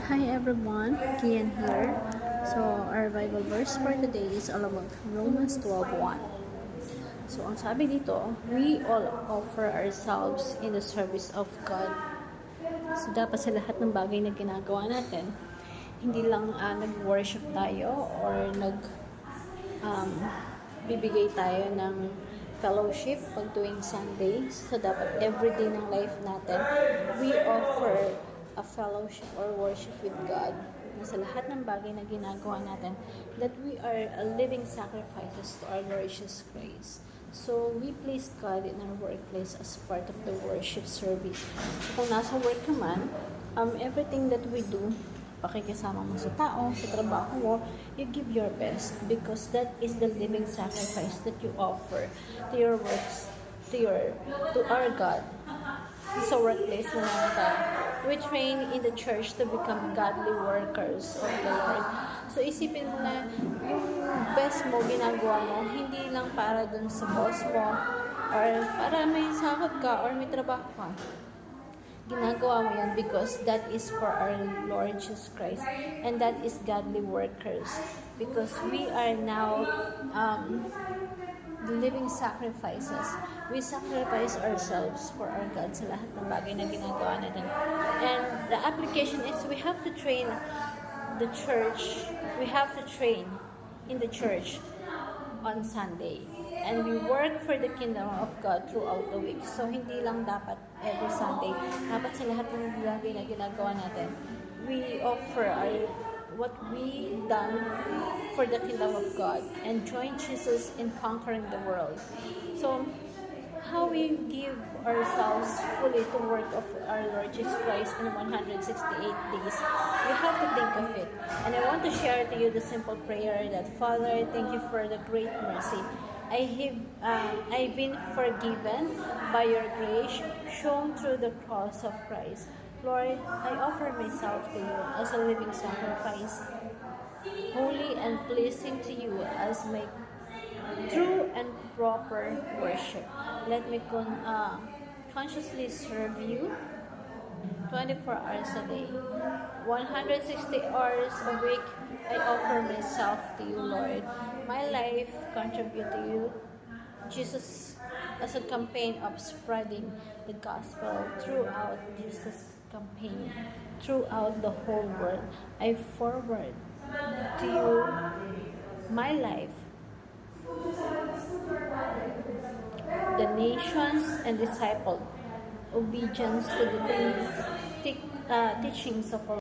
Hi everyone, Kian here. So our Bible verse for today is all about Romans 12:1. So ang sabi dito, we all offer ourselves in the service of God. So dapat sa lahat ng bagay na ginagawa natin, hindi lang nag-worship tayo or um, bibigay tayo ng fellowship pag tuwing Sunday. So dapat everyday ng life natin, we offer a fellowship or worship with God na sa lahat ng bagay na ginagawa natin, that we are a living sacrifices to our Lord Jesus Christ. So, we please God in our workplace as part of the worship service. So, kung nasa work ka man, everything that we do, pakikisama mo sa tao, sa trabaho mo, you give your best because that is the living sacrifice that you offer to your works, to our God. Sa workplace mo naman tayo. We train in the church to become godly workers of the Lord. So, isipin mo na yung best mo, ginagawa mo, hindi lang para dun sa boss mo or para may sahod ka or may trabaho ka. Ginagawa mo yan because that is for our Lord Jesus Christ and that is godly workers because we are now living sacrifices. We sacrifice ourselves for our God sa lahat ng bagay na ginagawa natin. And the application is we have to train the church. We have to train in the church on Sunday. And we work for the kingdom of God throughout the week. So, hindi lang dapat every Sunday. Dapat sa lahat ng bagay na ginagawa natin, we offer what we done for the kingdom of God and join Jesus in conquering the world. So, how we give ourselves fully to work of our Lord Jesus Christ in 168 days, we have to think of it. And I want to share to you the simple prayer that, Father, thank you for the great mercy. I've been forgiven by your grace shown through the cross of Christ. Lord, I offer myself to you as a living sacrifice, holy and pleasing to you as my true and proper worship. Let me consciously serve you 24 hours a day, 160 hours a week. I offer myself to you, Lord. My life contribute to you, Jesus, as a campaign of spreading the gospel throughout Jesus' campaign, throughout the whole world. I forward to you my life, the nations and disciple obedience to the teachings of our